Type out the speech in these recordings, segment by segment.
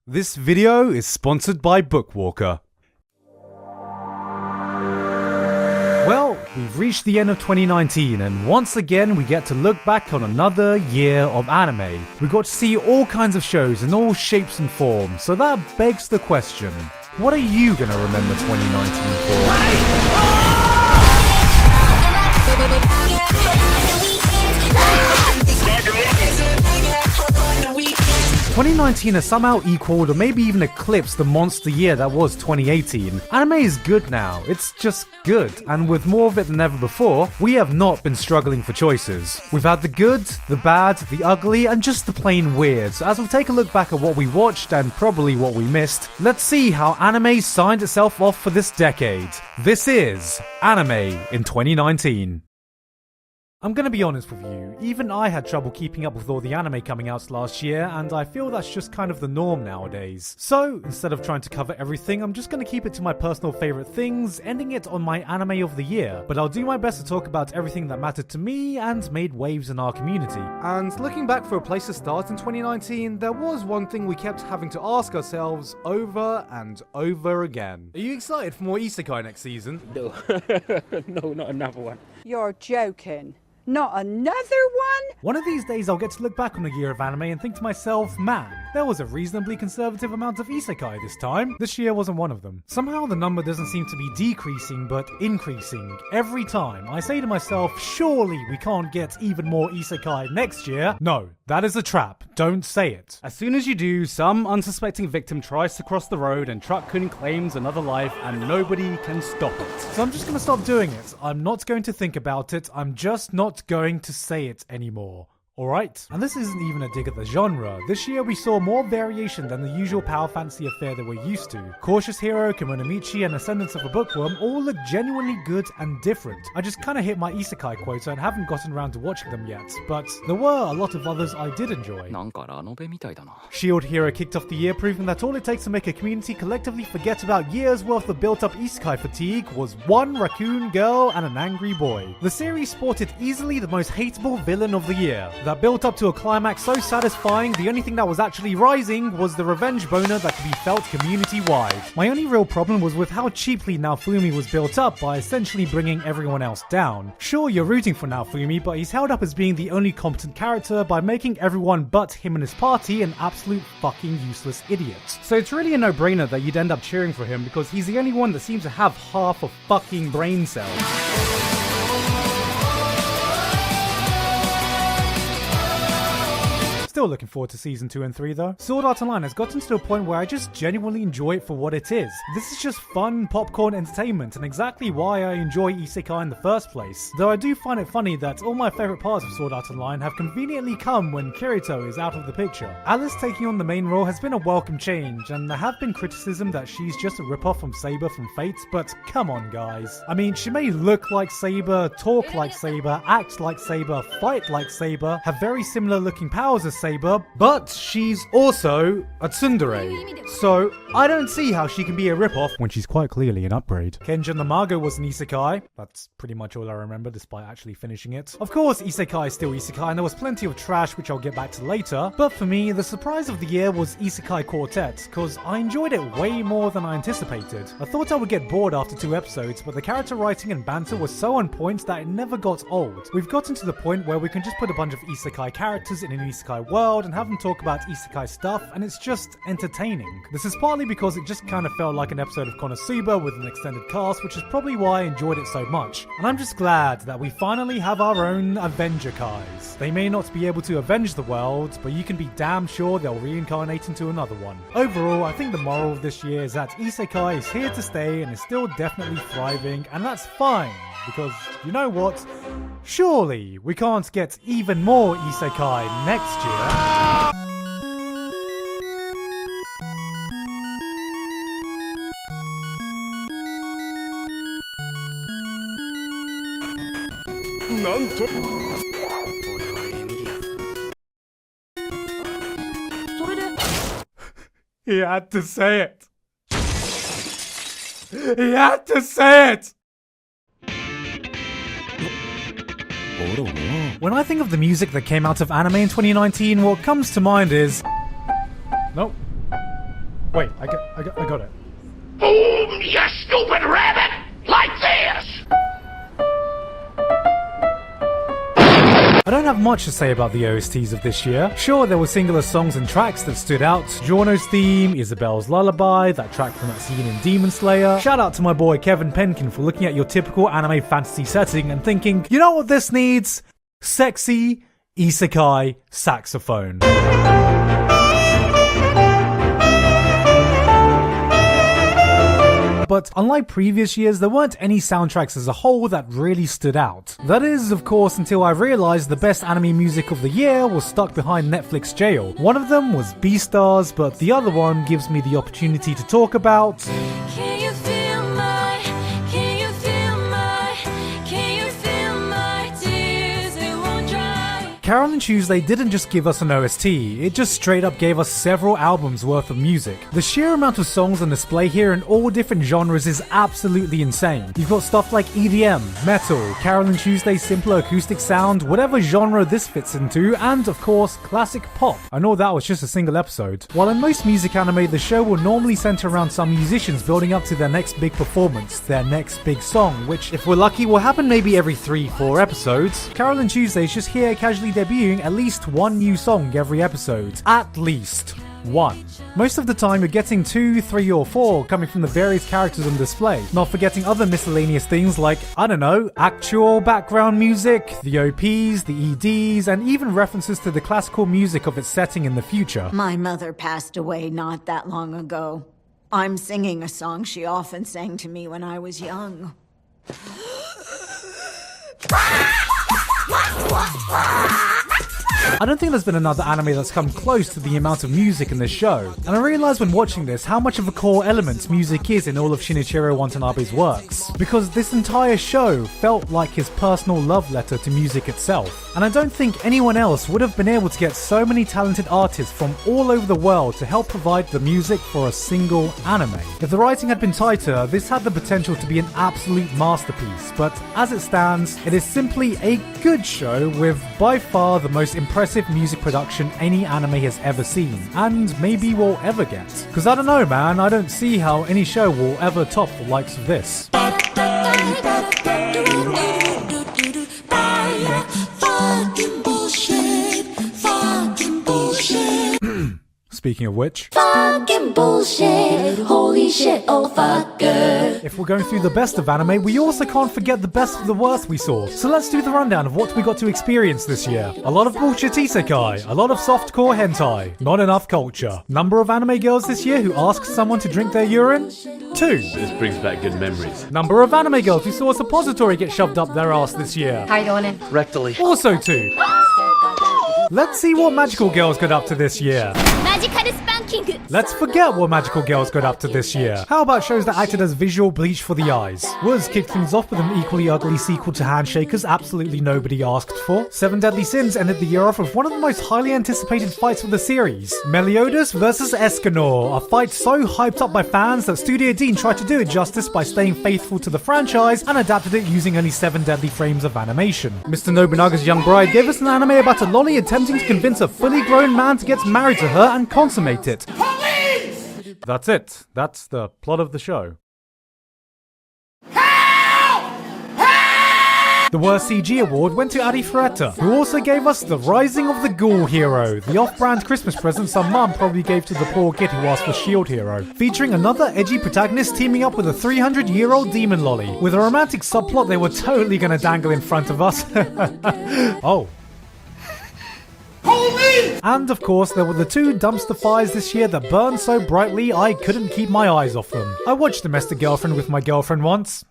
This video is sponsored by Bookwalker. Well, we've reached the end of 2019 and once again we get to look back on another year of anime. We got to see all kinds of shows in all shapes and forms, so that begs the question, what are you gonna remember 2019 for? 2019 has somehow equaled or maybe even eclipsed the monster year that was 2018. Anime is good now, it's just good, and with more of it than ever before, we have not been struggling for choices. We've had the good, the bad, the ugly, and just the plain weird. So as we take a look back at what we watched and probably what we missed, let's see how anime signed itself off for this decade. This is Anime in 2019. I'm gonna be honest with you, even I had trouble keeping up with all the anime coming out last year, and I feel that's just kind of the norm nowadays. So, instead of trying to cover everything, I'm just gonna keep it to my personal favourite things, ending it on my anime of the year. But I'll do my best to talk about everything that mattered to me and made waves in our community. And looking back for a place to start in 2019, there was one thing we kept having to ask ourselves over and over again. Are you excited for more Isekai next season? No. No, not another one. You're joking. Not another one? One of these days I'll get to look back on a year of anime and think to myself, man, there was a reasonably conservative amount of isekai this time. This year wasn't one of them. Somehow the number doesn't seem to be decreasing but increasing every time. I say to myself, surely we can't get even more isekai next year. No, that is a trap. Don't say it. As soon as you do, some unsuspecting victim tries to cross the road and Truck-kun claims another life and nobody can stop it. So I'm just gonna stop doing it. I'm not going to think about it. I'm just not going to say it anymore. Alright? And this isn't even a dig at the genre. This year we saw more variation than the usual power fantasy affair that we're used to. Cautious Hero, Kemonomichi, and Ascendance of a Bookworm all look genuinely good and different. I just kinda hit my isekai quota and haven't gotten around to watching them yet, but there were a lot of others I did enjoy. Shield Hero kicked off the year proving that all it takes to make a community collectively forget about years worth of built up isekai fatigue was one raccoon girl and an angry boy. The series sported easily the most hateable villain of the year. That built up to a climax so satisfying, the only thing that was actually rising was the revenge boner that could be felt community-wide. My only real problem was with how cheaply Naofumi was built up by essentially bringing everyone else down. Sure, you're rooting for Naofumi, but he's held up as being the only competent character by making everyone but him and his party an absolute fucking useless idiot. So it's really a no-brainer that you'd end up cheering for him because he's the only one that seems to have half a fucking brain cell. Still looking forward to season 2 and 3 though. Sword Art Online has gotten to a point where I just genuinely enjoy it for what it is. This is just fun popcorn entertainment and exactly why I enjoy isekai in the first place. Though I do find it funny that all my favourite parts of Sword Art Online have conveniently come when Kirito is out of the picture. Alice taking on the main role has been a welcome change, and there have been criticism that she's just a ripoff from Saber from Fate, but come on guys. I mean, she may look like Saber, talk like Saber, act like Saber, fight like Saber, have very similar looking powers as Saber, but she's also a tsundere. So I don't see how she can be a ripoff when she's quite clearly an upgrade. Kenja and the Mago was an isekai. That's pretty much all I remember despite actually finishing it. Of course, isekai is still isekai and there was plenty of trash which I'll get back to later, but for me, the surprise of the year was Isekai Quartet, cause I enjoyed it way more than I anticipated. I thought I would get bored after 2 episodes, but the character writing and banter was so on point that it never got old. We've gotten to the point where we can just put a bunch of isekai characters in an isekai world and have them talk about isekai stuff, and it's just entertaining. This is partly because it just kind of felt like an episode of Konosuba with an extended cast, which is probably why I enjoyed it so much. And I'm just glad that we finally have our own Avenger Kais. They may not be able to avenge the world, but you can be damn sure they'll reincarnate into another one. Overall, I think the moral of this year is that isekai is here to stay and is still definitely thriving, and that's fine, because you know what? Surely we can't get even more isekai next year. He had to say it. He had to say it! When I think of the music that came out of anime in 2019, what comes to mind is... Nope. Wait, I got it. Boom, you stupid rabbit! Like this! I don't have much to say about the OSTs of this year. Sure, there were singular songs and tracks that stood out. Giorno's theme, Isabel's Lullaby, that track from that scene in Demon Slayer. Shout out to my boy Kevin Penkin for looking at your typical anime fantasy setting and thinking, you know what this needs? Sexy Isekai saxophone. But unlike previous years, there weren't any soundtracks as a whole that really stood out. That is, of course, until I realised the best anime music of the year was stuck behind Netflix jail. One of them was Beastars, but the other one gives me the opportunity to talk about... Can you feel my tears? They won't dry. Carole and Tuesday didn't just give us an OST, it just straight up gave us several albums worth of music. The sheer amount of songs on display here in all different genres is absolutely insane. You've got stuff like EDM, metal, Carole and Tuesday's simpler acoustic sound, whatever genre this fits into, and of course, classic pop. I know that was just a single episode. While in most music anime, the show will normally center around some musicians building up to their next big performance, their next big song, which, if we're lucky, will happen maybe every 3-4 episodes. Carole and Tuesday is just here casually debuting at least one new song every episode. At least one. Most of the time you're getting 2, 3 or 4 coming from the various characters on display, not forgetting other miscellaneous things like, I don't know, actual background music, the OPs, the EDs, and even references to the classical music of its setting in the future. My mother passed away not that long ago. I'm singing a song she often sang to me when I was young. I don't think there's been another anime that's come close to the amount of music in this show, and I realised when watching this how much of a core element music is in all of Shinichiro Watanabe's works, because this entire show felt like his personal love letter to music itself, and I don't think anyone else would have been able to get so many talented artists from all over the world to help provide the music for a single anime. If the writing had been tighter, this had the potential to be an absolute masterpiece, but as it stands, it is simply a good show with by far the most impressive music production any anime has ever seen, and maybe will ever get. Cause I don't know, man, I don't see how any show will ever top the likes of this. Speaking of which, Fucking bullshit. Holy shit, oh fucker. if we're going through the best of anime, we also can't forget the best of the worst we saw. So let's do the rundown of what we got to experience this year. A lot of bullshit isekai, a lot of softcore hentai, not enough culture. Number of anime girls this year who asked someone to drink their urine? 2. This brings back good memories. Number of anime girls who saw a suppository get shoved up their ass this year? How you doing it? Rectally. Also 2. Let's see what magical girls got up to this year. Spanking. Let's forget what magical girls got up to this year. How about shows that acted as visual bleach for the eyes? Wiz kicked things off with an equally ugly sequel to Handshakers absolutely nobody asked for. 7 Deadly Sins ended the year off with one of the most highly anticipated fights of the series. Meliodas vs Escanor, a fight so hyped up by fans that Studio Dean tried to do it justice by staying faithful to the franchise and adapted it using only 7 deadly frames of animation. Mr. Nobunaga's Young Bride gave us an anime about a lolly attempting to convince a fully grown man to get married to her and consummate it. Police! That's it. That's the plot of the show. The worst CG award went to Arifureta, who also gave us The Rising of the Ghoul Hero, the off-brand Christmas present some mum probably gave to the poor kid who asked for Shield Hero, featuring another edgy protagonist teaming up with a 300-year-old demon lolly. With a romantic subplot they were totally gonna dangle in front of us. Oh. Police! And of course, there were the 2 dumpster fires this year that burned so brightly I couldn't keep my eyes off them. I watched Domestic Girlfriend with my girlfriend once.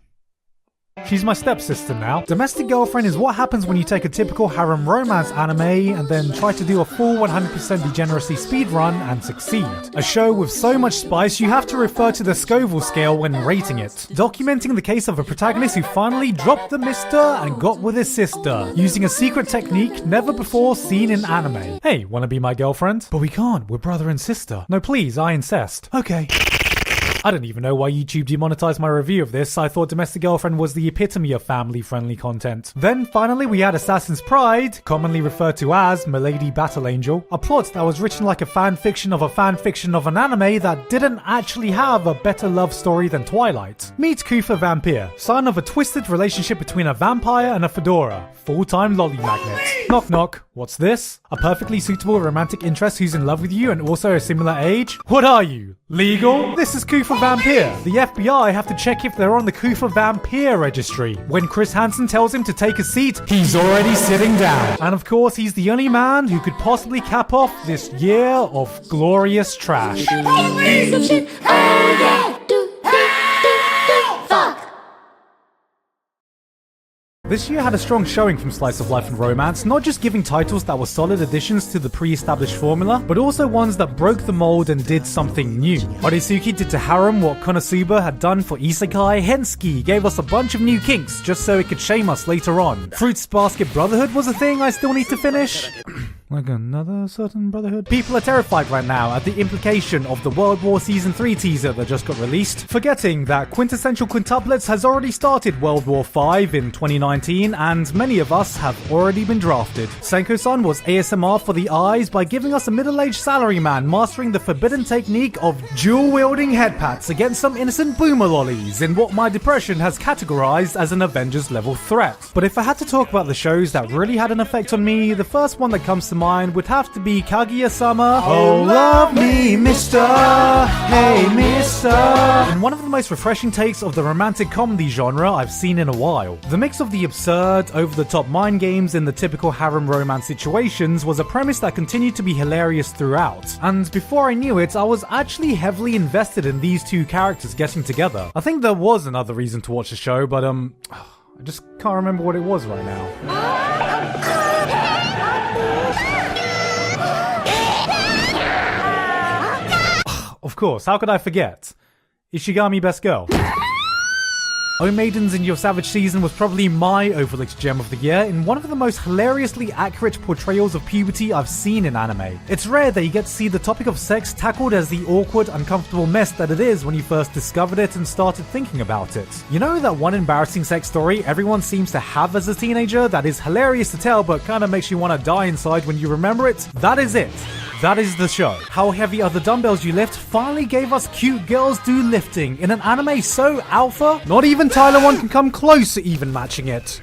She's my stepsister now. Domestic Girlfriend is what happens when you take a typical harem romance anime and then try to do a full 100% degeneracy speedrun and succeed. A show with so much spice you have to refer to the Scoville scale when rating it, documenting the case of a protagonist who finally dropped the mister and got with his sister, using a secret technique never before seen in anime. Hey, wanna be my girlfriend? But we can't, we're brother and sister. No please, I incest. Okay. I don't even know why YouTube demonetized my review of this. I thought Domestic Girlfriend was the epitome of family-friendly content. Then finally we had Assassin's Pride, commonly referred to as Milady Battle Angel, a plot that was written like a fanfiction of an anime that didn't actually have a better love story than Twilight. Meet Kufa Vampire, son of a twisted relationship between a vampire and a fedora, full-time lolly magnet. Knock knock, what's this? A perfectly suitable romantic interest who's in love with you and also a similar age? What are you? Legal? This is Kufa Vampire. The FBI have to check if they're on the Kufa Vampire registry. When Chris Hansen tells him to take a seat, he's already sitting down. And of course, he's the only man who could possibly cap off this year of glorious trash. This year had a strong showing from Slice of Life and Romance, not just giving titles that were solid additions to the pre-established formula, but also ones that broke the mold and did something new. Oresuki did to Harem what Konosuba had done for Isekai. Hensuki gave us a bunch of new kinks just so it could shame us later on. Fruits Basket Brotherhood was a thing I still need to finish. Like another certain brotherhood. People are terrified right now at the implication of the World War Season 3 teaser that just got released, forgetting that Quintessential Quintuplets has already started World War 5 in 2019, and many of us have already been drafted. Senko-San was ASMR for the eyes by giving us a middle-aged salaryman mastering the forbidden technique of dual-wielding headpats against some innocent boomer lollies in what my depression has categorized as an Avengers-level threat. But if I had to talk about the shows that really had an effect on me, the first one that comes to mind would have to be Kaguya-Sama. Oh, love me, mister. Hey, mister. And one of the most refreshing takes of the romantic comedy genre I've seen in a while. The mix of the absurd, over-the-top mind games in the typical harem romance situations was a premise that continued to be hilarious throughout. And before I knew it, I was actually heavily invested in these two characters getting together. I think there was another reason to watch the show, but I just can't remember what it was right now. Of course, how could I forget? Ishigami Best Girl. Oh Maidens in Your Savage Season was probably my overlooked gem of the year in one of the most hilariously accurate portrayals of puberty I've seen in anime. It's rare that you get to see the topic of sex tackled as the awkward, uncomfortable mess that it is when you first discovered it and started thinking about it. You know that one embarrassing sex story everyone seems to have as a teenager that is hilarious to tell but kinda makes you wanna die inside when you remember it? That is it. That is the show. How heavy are the dumbbells you lift finally gave us cute girls do lifting in an anime so alpha, not even Tyler 1 can come close to even matching it.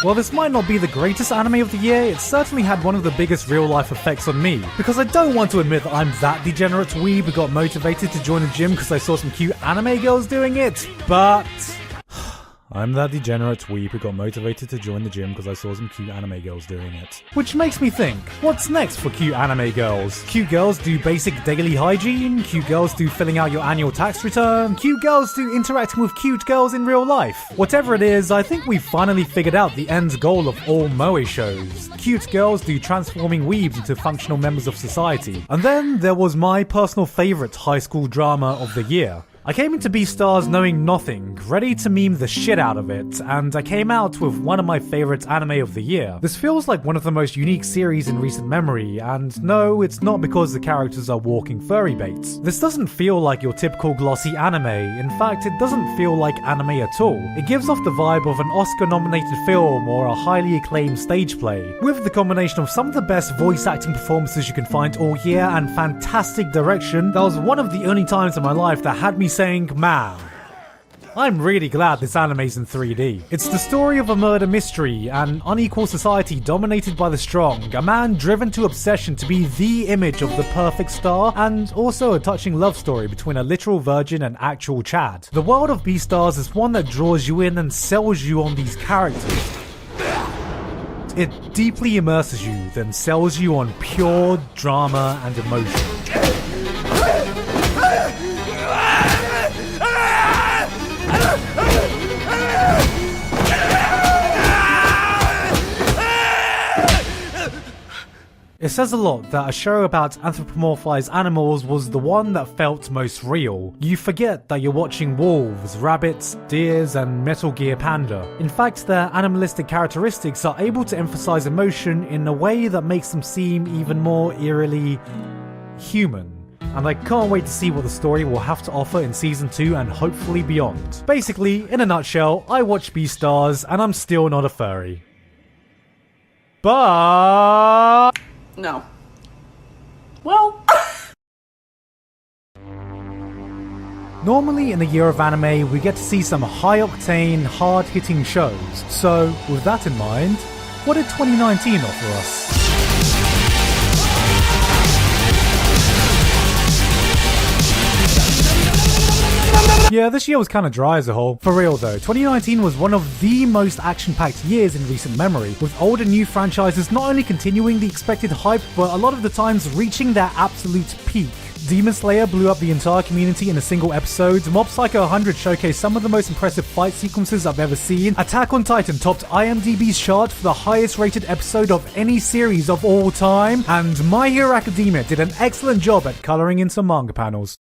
While this might not be the greatest anime of the year, it certainly had one of the biggest real-life effects on me. Because I don't want to admit that I'm that degenerate weeb who got motivated to join the gym because I saw some cute anime girls doing it, but I'm that degenerate weeb who got motivated to join the gym because I saw some cute anime girls doing it. Which makes me think, what's next for cute anime girls? Cute girls do basic daily hygiene, cute girls do filling out your annual tax return, cute girls do interacting with cute girls in real life. Whatever it is, I think we've finally figured out the end goal of all moe shows. Cute girls do transforming weebs into functional members of society. And then there was my personal favourite high school drama of the year. I came into Beastars knowing nothing, ready to meme the shit out of it, and I came out with one of my favourite anime of the year. This feels like one of the most unique series in recent memory, and no, it's not because the characters are walking furry baits. This doesn't feel like your typical glossy anime. In fact, it doesn't feel like anime at all. It gives off the vibe of an Oscar-nominated film or a highly acclaimed stage play, with the combination of some of the best voice acting performances you can find all year and fantastic direction. That was one of the only times in my life that had me saying, man, I'm really glad this anime's in 3D. It's the story of a murder mystery, an unequal society dominated by the strong, a man driven to obsession to be the image of the perfect star, and also a touching love story between a literal virgin and actual Chad. The world of Beastars is one that draws you in and sells you on these characters. It deeply immerses you, then sells you on pure drama and emotion. It says a lot that a show about anthropomorphized animals was the one that felt most real. You forget that you're watching wolves, rabbits, deers, and Metal Gear Panda. In fact, their animalistic characteristics are able to emphasize emotion in a way that makes them seem even more eerily human. and I can't wait to see what the story will have to offer in season 2 and hopefully beyond. Basically, in a nutshell, I watch Beastars and I'm still not a furry. But... No. Well... Normally in a year of anime, we get to see some high-octane, hard-hitting shows. So, with that in mind, what did 2019 offer us? Yeah, this year was kinda dry as a whole. For real though, 2019 was one of the most action-packed years in recent memory, with old and new franchises not only continuing the expected hype, but a lot of the times reaching their absolute peak. Demon Slayer blew up the entire community in a single episode, Mob Psycho 100 showcased some of the most impressive fight sequences I've ever seen, Attack on Titan topped IMDb's chart for the highest rated episode of any series of all time, and My Hero Academia did an excellent job at colouring in some manga panels.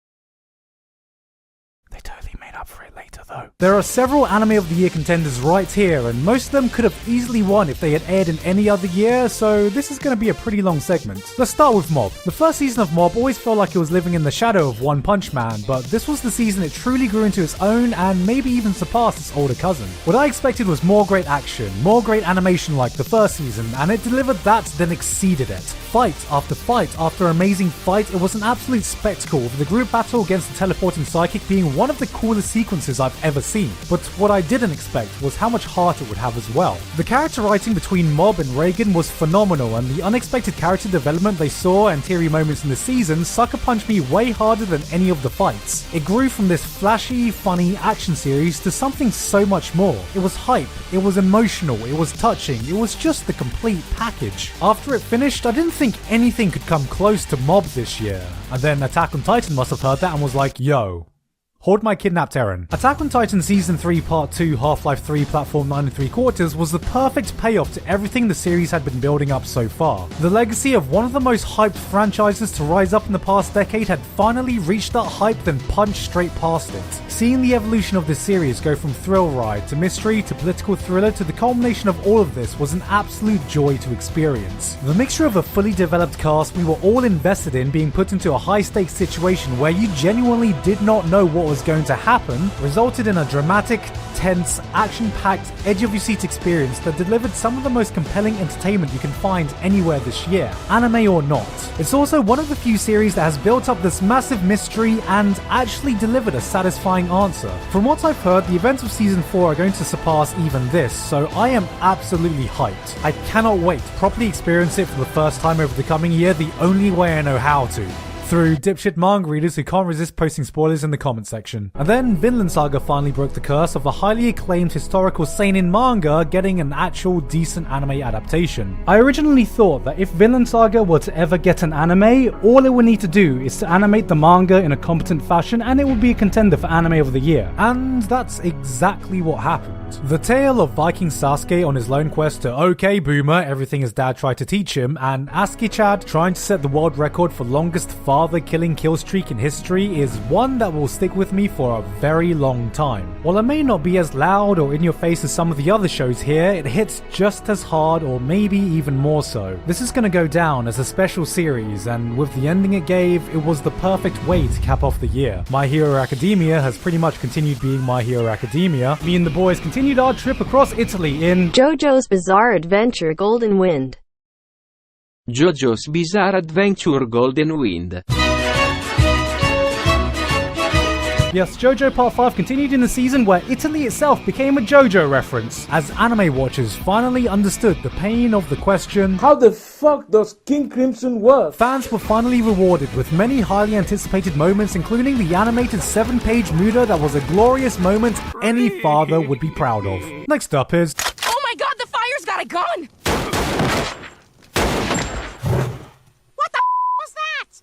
They totally made up for it later though. There are several Anime of the Year contenders right here, and most of them could have easily won if they had aired in any other year, so this is going to be a pretty long segment. Let's start with Mob. The first season of Mob always felt like it was living in the shadow of One Punch Man, but this was the season it truly grew into its own and maybe even surpassed its older cousin. What I expected was more great action, more great animation like the first season, and it delivered that, then exceeded it. Fight after amazing fight, it was an absolute spectacle, with the group battle against the teleporting psychic being one of the coolest sequences I've ever seen. But what I didn't expect was how much heart it would have as well. The character writing between Mob and Reagan was phenomenal, and the unexpected character development they saw and teary moments in the season sucker punched me way harder than any of the fights. It grew from this flashy, funny action series to something so much more. It was hype, it was emotional, it was touching, it was just the complete package. After it finished, I didn't think anything could come close to Mob this year. And then Attack on Titan must have heard that and was like, yo, Hold My Kidnapped Eren. Attack on Titan Season 3 Part 2 Half-Life 3 Platform 9 3/4 was the perfect payoff to everything the series had been building up so far. The legacy of one of the most hyped franchises to rise up in the past decade had finally reached that hype, then punched straight past it. Seeing the evolution of this series go from thrill ride to mystery to political thriller to the culmination of all of this was an absolute joy to experience. The mixture of a fully developed cast we were all invested in being put into a high-stakes situation where you genuinely did not know what was going to happen resulted in a dramatic, tense, action-packed, edge-of-your-seat experience that delivered some of the most compelling entertainment you can find anywhere this year, anime or not. It's also one of the few series that has built up this massive mystery and actually delivered a satisfying answer. From what I've heard, the events of Season 4 are going to surpass even this, so I am absolutely hyped. I cannot wait to properly experience it for the first time over the coming year the only way I know how to. Through dipshit manga readers who can't resist posting spoilers in the comment section. And then Vinland Saga finally broke the curse of the highly acclaimed historical seinen manga getting an actual decent anime adaptation. I originally thought that if Vinland Saga were to ever get an anime, all it would need to do is to animate the manga in a competent fashion and it would be a contender for Anime of the Year. And that's exactly what happened. The tale of Viking Sasuke on his lone quest to OK Boomer, everything his dad tried to teach him, and Askechad trying to set the world record for longest father-killing kill streak in history is one that will stick with me for a very long time. While it may not be as loud or in your face as some of the other shows here, it hits just as hard or maybe even more so. This is going to go down as a special series, and with the ending it gave, it was the perfect way to cap off the year. My Hero Academia has pretty much continued being My Hero Academia. Me and the boys continued our trip across Italy in JoJo's Bizarre Adventure Golden Wind. JoJo's Bizarre Adventure Golden Wind. Yes, JoJo Part 5 continued in the season where Italy itself became a JoJo reference, as anime watchers finally understood the pain of the question, how the fuck does King Crimson work? Fans were finally rewarded with many highly anticipated moments, including the animated 7-page Muda that was a glorious moment any father would be proud of. Next up is... Oh my god, the fire's got a gun! What the was that?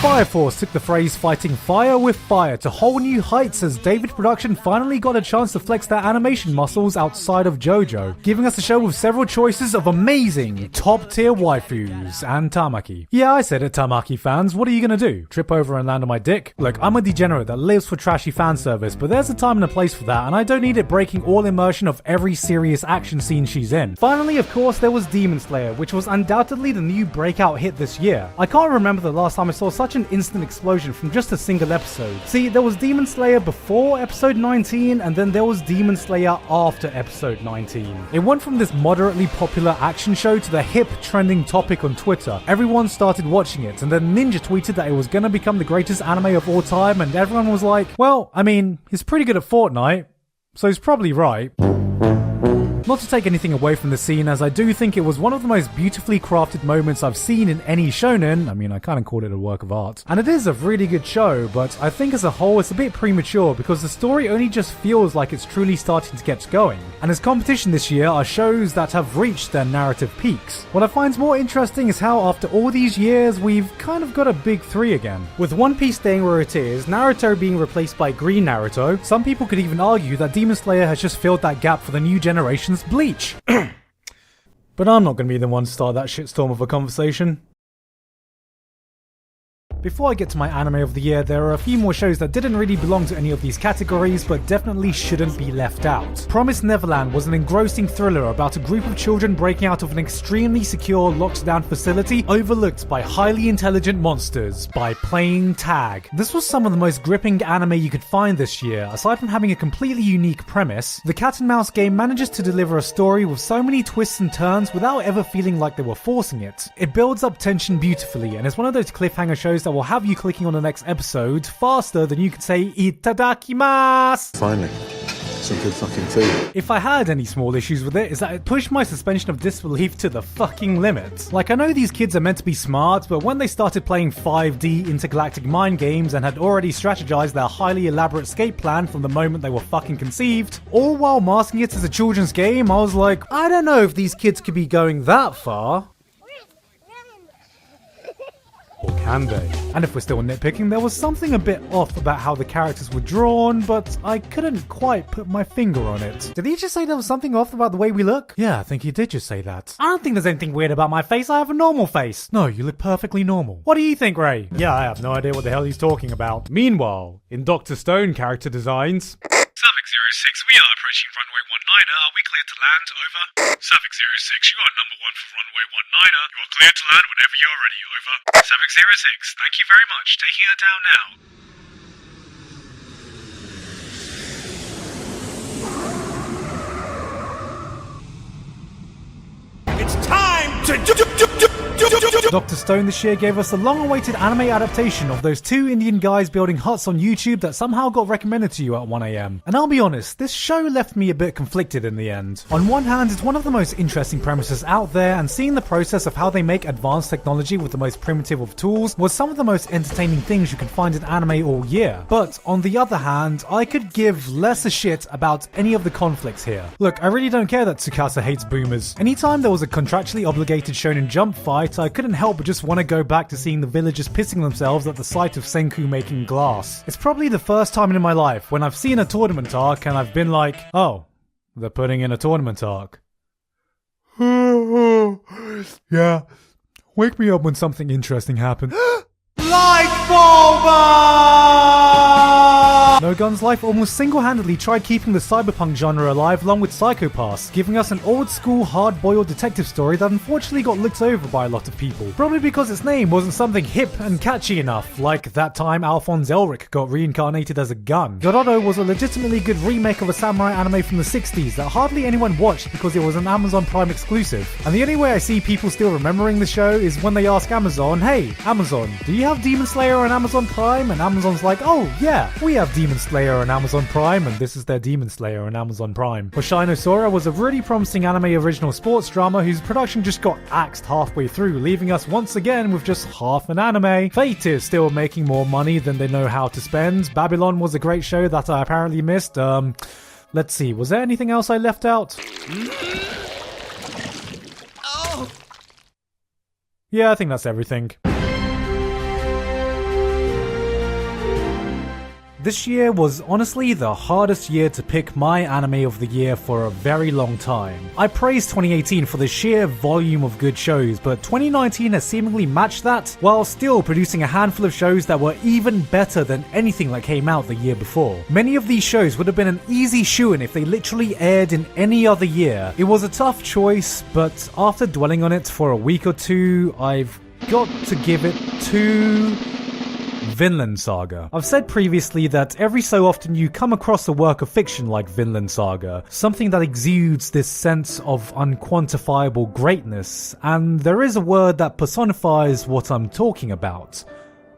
Fire Force took the phrase fighting fire with fire to whole new heights as David Production finally got a chance to flex their animation muscles outside of JoJo, giving us a show with several choices of amazing, top-tier waifus and Tamaki. Yeah, I said it, Tamaki fans, what are you gonna do? Trip over and land on my dick? Look, I'm a degenerate that lives for trashy fan service, but there's a time and a place for that, and I don't need it breaking all immersion of every serious action scene she's in. Finally, of course, there was Demon Slayer, which was undoubtedly the new breakout hit this year. I can't remember the last time I saw such an instant explosion from just a single episode. See, there was Demon Slayer before episode 19, and then there was Demon Slayer after episode 19. It went from this moderately popular action show to the hip trending topic on Twitter. Everyone started watching it, and then Ninja tweeted that it was gonna become the greatest anime of all time, and everyone was like, well, I mean, he's pretty good at Fortnite, so he's probably right. Not to take anything away from the scene, as I do think it was one of the most beautifully crafted moments I've seen in any shonen. I mean, I kind of call it a work of art. And it is a really good show, but I think as a whole it's a bit premature because the story only just feels like it's truly starting to get going. And as competition this year are shows that have reached their narrative peaks. What I find more interesting is how after all these years we've kind of got a big three again. With One Piece staying where it is, Naruto being replaced by Green Naruto, some people could even argue that Demon Slayer has just filled that gap for the new generation's Bleach. But I'm not going to be the one to start that shitstorm of a conversation. Before I get to my anime of the year, there are a few more shows that didn't really belong to any of these categories, but definitely shouldn't be left out. Promised Neverland was an engrossing thriller about a group of children breaking out of an extremely secure, locked-down facility overlooked by highly intelligent monsters by playing tag. This was some of the most gripping anime you could find this year. Aside from having a completely unique premise, the cat and mouse game manages to deliver a story with so many twists and turns without ever feeling like they were forcing it. It builds up tension beautifully, and is one of those cliffhanger shows that will have you clicking on the next episode faster than you could say itadakimasu. Finally, some good fucking food. If I had any small issues with it, is that it pushed my suspension of disbelief to the fucking limit. Like, I know these kids are meant to be smart, but when they started playing 5D intergalactic mind games and had already strategized their highly elaborate escape plan from the moment they were fucking conceived, all while masking it as a children's game, I was like, I don't know if these kids could be going that far. Or can they? And if we're still nitpicking, there was something a bit off about how the characters were drawn, but I couldn't quite put my finger on it. Did he just say there was something off about the way we look? Yeah, I think he did just say that. I don't think there's anything weird about my face, I have a normal face. No, you look perfectly normal. What do you think, Ray? Yeah, I have no idea what the hell he's talking about. Meanwhile, in Dr. Stone character designs... Savick 06, we are approaching runway 19er. Are we clear to land? Over. Savick 06, you are number 1 for runway 19er. You are cleared to land whenever you're ready. Over. Savick 06, thank you very much. Taking her down now. It's time to Dr. Stone this year gave us a long-awaited anime adaptation of those two Indian guys building huts on YouTube that somehow got recommended to you at 1 AM. And I'll be honest, this show left me a bit conflicted in the end. On one hand, it's one of the most interesting premises out there, and seeing the process of how they make advanced technology with the most primitive of tools was some of the most entertaining things you can find in anime all year. But on the other hand, I could give less a shit about any of the conflicts here. Look, I really don't care that Tsukasa hates boomers. Anytime there was a contractually obligated Shonen Jump fight, I couldn't help but just want to go back to seeing the villagers pissing themselves at the sight of Senku making glass. It's probably the first time in my life when I've seen a tournament arc and I've been like, oh, they're putting in a tournament arc. Yeah, wake me up when something interesting happens. Light bulb! No Gun's Life almost single-handedly tried keeping the cyberpunk genre alive along with Psycho Pass, giving us an old-school, hard-boiled detective story that unfortunately got looked over by a lot of people. Probably because its name wasn't something hip and catchy enough, like that time Alphonse Elric got reincarnated as a gun. Dororo was a legitimately good remake of a samurai anime from the 60s that hardly anyone watched because it was an Amazon Prime exclusive. And the only way I see people still remembering the show is when they ask Amazon, hey, Amazon, do you have Demon Slayer on Amazon Prime? And Amazon's like, oh yeah, we have Demon Slayer on Amazon Prime, and this is their Demon Slayer on Amazon Prime. Hoshai no Sora was a really promising anime original sports drama whose production just got axed halfway through, leaving us once again with just half an anime. Fate is still making more money than they know how to spend. Babylon was a great show that I apparently missed. Let's see, was there anything else I left out? Yeah, I think that's everything. This year was honestly the hardest year to pick my anime of the year for a very long time. I praised 2018 for the sheer volume of good shows, but 2019 has seemingly matched that, while still producing a handful of shows that were even better than anything that came out the year before. Many of these shows would have been an easy shoo-in if they literally aired in any other year. It was a tough choice, but after dwelling on it for a week or two, I've got to give it to Vinland Saga. I've said previously that every so often you come across a work of fiction like Vinland Saga, something that exudes this sense of unquantifiable greatness, and there is a word that personifies what I'm talking about: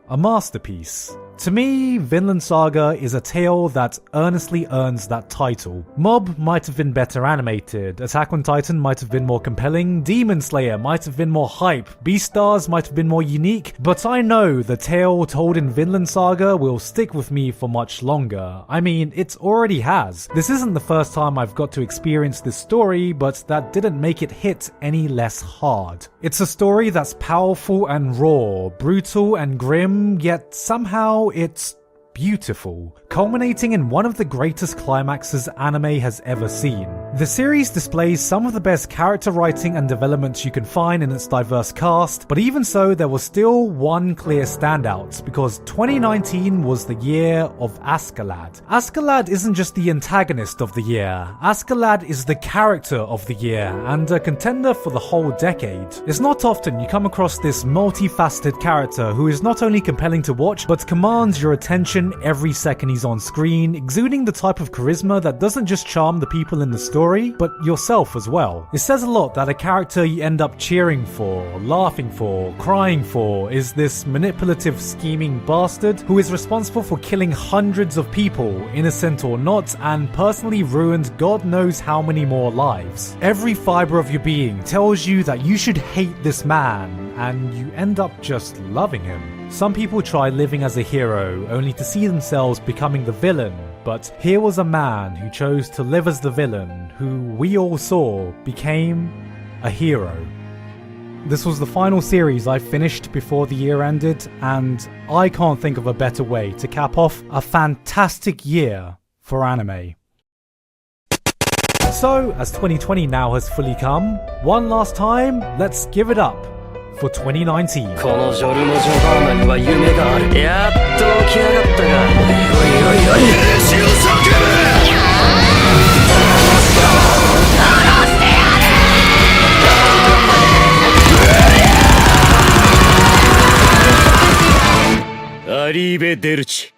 a masterpiece. To me, Vinland Saga is a tale that earnestly earns that title. Mob might have been better animated, Attack on Titan might have been more compelling, Demon Slayer might have been more hype, Beastars might have been more unique, but I know the tale told in Vinland Saga will stick with me for much longer. I mean, it already has. This isn't the first time I've got to experience this story, but that didn't make it hit any less hard. It's a story that's powerful and raw, brutal and grim, yet somehow it's beautiful, culminating in one of the greatest climaxes anime has ever seen. The series displays some of the best character writing and developments you can find in its diverse cast, but even so, there was still one clear standout, because 2019 was the year of Askeladd. Askeladd isn't just the antagonist of the year, Askeladd is the character of the year, and a contender for the whole decade. It's not often you come across this multifaceted character who is not only compelling to watch, but commands your attention every second he's on screen, exuding the type of charisma that doesn't just charm the people in the story, but yourself as well. It says a lot that a character you end up cheering for, laughing for, crying for is this manipulative, scheming bastard who is responsible for killing hundreds of people, innocent or not, and personally ruined God knows how many more lives. Every fiber of your being tells you that you should hate this man, and you end up just loving him. Some people try living as a hero only to see themselves becoming the villain, but here was a man who chose to live as the villain, who we all saw became a hero. This was the final series I finished before the year ended, and I can't think of a better way to cap off a fantastic year for anime. So, as 2020 now has fully come, one last time, let's give it up for 2019. このジョルノ・ジョバーナには夢がある。やっと起き上がったが、おいおいおい、死を叫べ！殺してやる！アリーベ・デルチ。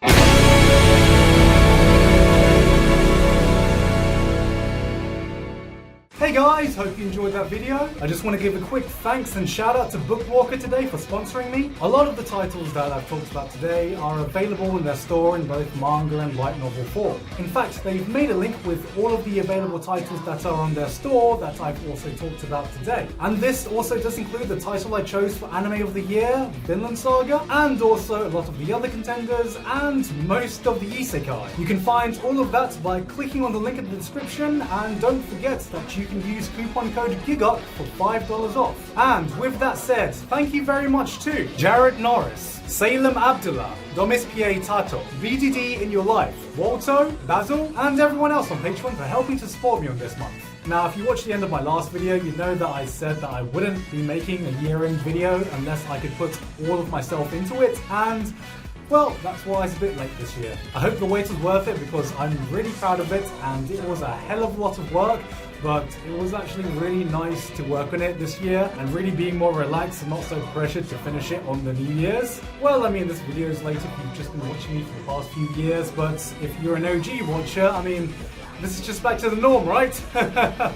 Hey guys, hope you enjoyed that video. I just want to give a quick thanks and shout out to Bookwalker today for sponsoring me. A lot of the titles that I've talked about today are available in their store in both manga and light novel form. In fact, they've made a link with all of the available titles that are on their store that I've also talked about today. And this also does include the title I chose for Anime of the Year, Vinland Saga, and also a lot of the other contenders and most of the Isekai. You can find all of that by clicking on the link in the description, and don't forget that you can use coupon code Gigguk for $5 off. And with that said, thank you very much to Jared Norris, Salem Abdullah, Domis Tato, VDD in your life, Walto, Basil, and everyone else on Patreon for helping to support me on this month. Now, if you watched the end of my last video, you know that I said that I wouldn't be making a year-end video unless I could put all of myself into it, and well, that's why it's a bit late this year. I hope the wait was worth it because I'm really proud of it, and it was a hell of a lot of work, but it was actually really nice to work on it this year and really being more relaxed and not so pressured to finish it on the New Year's. Well, I mean, this video is late if you've just been watching me for the past few years, but if you're an OG watcher, I mean, this is just back to the norm, right?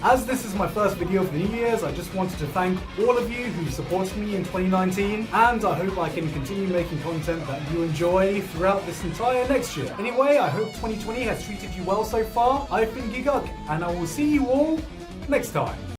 As this is my first video of the New Year's, I just wanted to thank all of you who supported me in 2019, and I hope I can continue making content that you enjoy throughout this entire next year. Anyway, I hope 2020 has treated you well so far. I've been Gigguk, and I will see you all next time.